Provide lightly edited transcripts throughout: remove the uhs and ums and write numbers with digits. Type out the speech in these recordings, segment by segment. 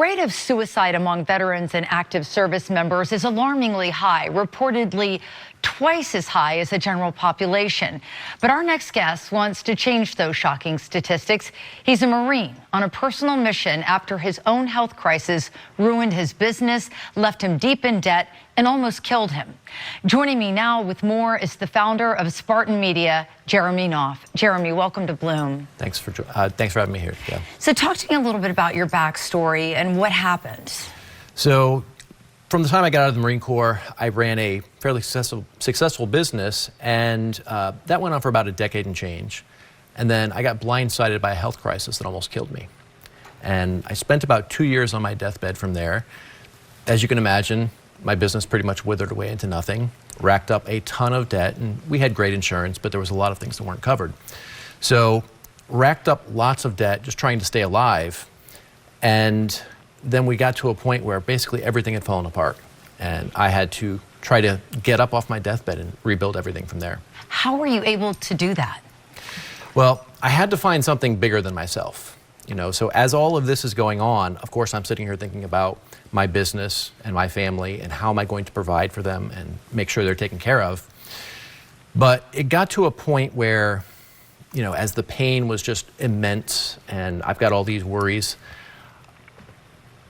rate of suicide among veterans and active service members is alarmingly high, reportedly twice as high as the general population. But our next guest wants to change those shocking statistics. He's a Marine on a personal mission after his own health crisis ruined his business, left him deep in debt, and almost killed him. Joining me now with more is the founder of Spartan Media, Jeremy Knauff. Jeremy, welcome to Bloom. Thanks for having me here. Yeah. So talk to me a little bit about your backstory and what happened. So from the time I got out of the Marine Corps, I ran a fairly successful business, and that went on for about a decade and change. And then I got blindsided by a health crisis that almost killed me. And I spent about 2 years on my deathbed from there. As you can imagine, my business pretty much withered away into nothing, racked up a ton of debt, and we had great insurance, but there was a lot of things that weren't covered. So racked up lots of debt just trying to stay alive. And then we got to a point where basically everything had fallen apart, and I had to try to get up off my deathbed and rebuild everything from there. How were you able to do that? Well, I had to find something bigger than myself. So as all of this is going on, of course, I'm sitting here thinking about my business and my family and how am I going to provide for them and make sure they're taken care of. But it got to a point where, as the pain was just immense and I've got all these worries,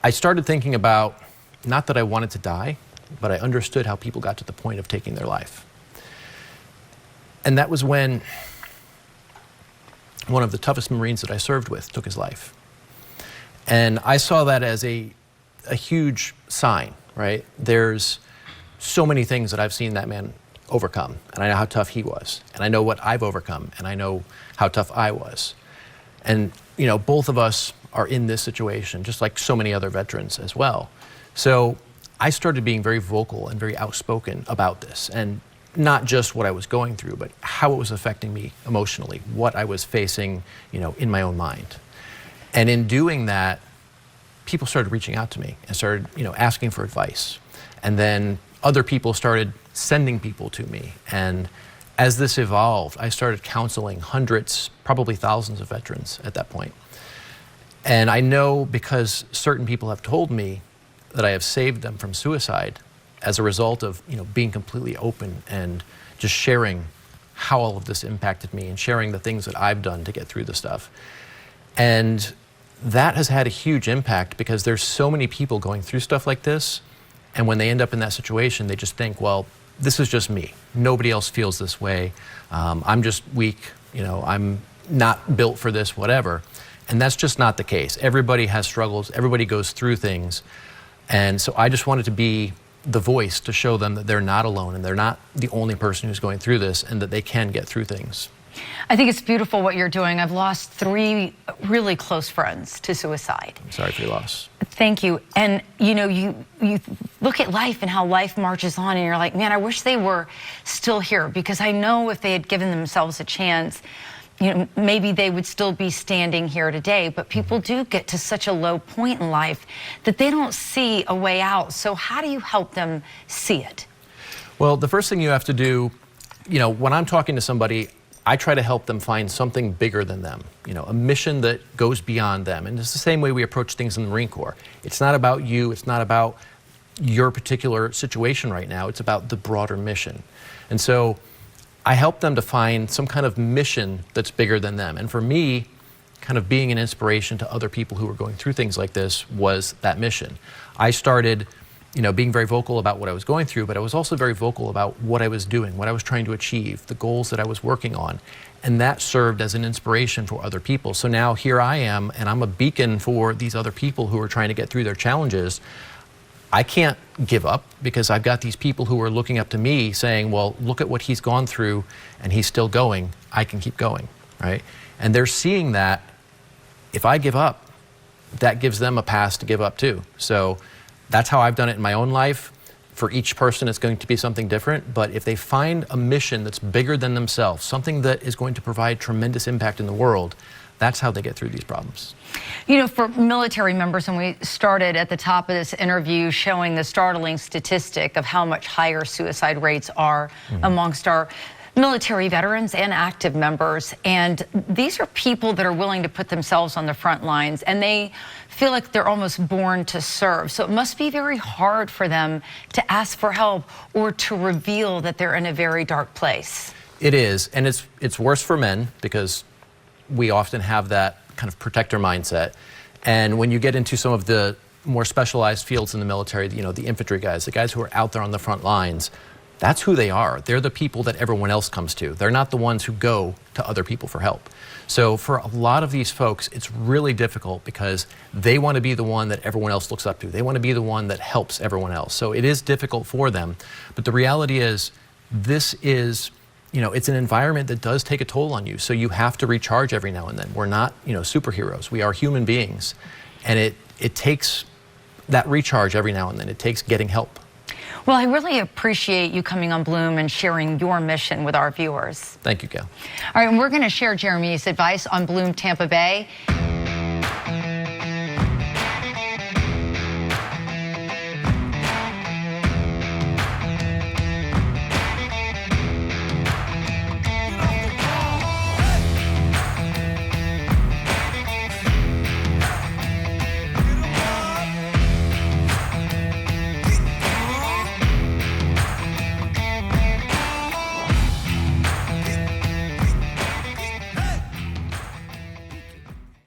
I started thinking about, not that I wanted to die, but I understood how people got to the point of taking their life. And that was when one of the toughest Marines that I served with took his life. And I saw that as a huge sign, right? There's so many things that I've seen that man overcome, and I know how tough he was, and I know what I've overcome, and I know how tough I was. And, both of us are in this situation, just like so many other veterans as well. So I started being very vocal and very outspoken about this, and not just what I was going through, but how it was affecting me emotionally, what I was facing, in my own mind. And in doing that, people started reaching out to me and started, asking for advice. And then other people started sending people to me. And as this evolved, I started counseling hundreds, probably thousands of veterans at that point. And I know because certain people have told me that I have saved them from suicide as a result of, being completely open and just sharing how all of this impacted me and sharing the things that I've done to get through the stuff. And that has had a huge impact because there's so many people going through stuff like this. And when they end up in that situation, they just think, well, this is just me. Nobody else feels this way. I'm just weak. I'm not built for this, whatever. And that's just not the case. Everybody has struggles. Everybody goes through things. And so I just wanted to be the voice to show them that they're not alone and they're not the only person who's going through this and that they can get through things. I think it's beautiful what you're doing. I've lost 3 really close friends to suicide. I'm sorry for your loss. Thank you. And you look at life and how life marches on and you're like, man, I wish they were still here, because I know if they had given themselves a chance, maybe they would still be standing here today. But people do get to such a low point in life that they don't see a way out. So how do you help them see it? Well, the first thing you have to do, when I'm talking to somebody, I try to help them find something bigger than them, a mission that goes beyond them. And it's the same way we approach things in the Marine Corps. It's not about you. It's not about your particular situation right now. It's about the broader mission. And so I help them to find some kind of mission that's bigger than them. And for me, kind of being an inspiration to other people who are going through things like this was that mission. I started, being very vocal about what I was going through, but I was also very vocal about what I was doing, what I was trying to achieve, the goals that I was working on. And that served as an inspiration for other people. So now here I am, and I'm a beacon for these other people who are trying to get through their challenges. I can't give up because I've got these people who are looking up to me saying, well, look at what he's gone through and he's still going. I can keep going, right? And they're seeing that if I give up, that gives them a pass to give up too. So that's how I've done it in my own life. For each person, it's going to be something different. But if they find a mission that's bigger than themselves, something that is going to provide tremendous impact in the world, that's how they get through these problems. For military members, and we started at the top of this interview showing the startling statistic of how much higher suicide rates are amongst our military veterans and active members. And these are people that are willing to put themselves on the front lines, and they feel like they're almost born to serve. So it must be very hard for them to ask for help or to reveal that they're in a very dark place. It is, and it's worse for men because we often have that kind of protector mindset. And when you get into some of the more specialized fields in the military, you know, the infantry guys, the guys who are out there on the front lines, that's who they are. They're the people that everyone else comes to. They're not the ones who go to other people for help. So for a lot of these folks, it's really difficult because they want to be the one that everyone else looks up to. They want to be the one that helps everyone else. So it is difficult for them. But the reality is, this is, you know, it's an environment that does take a toll on you. So you have to recharge every now and then. We're not, you know, superheroes. We are human beings. And it takes that recharge every now and then. It takes getting help. Well, I really appreciate you coming on Bloom and sharing your mission with our viewers. Thank you, Gail. All right, and we're going to share Jeremy's advice on Bloom Tampa Bay.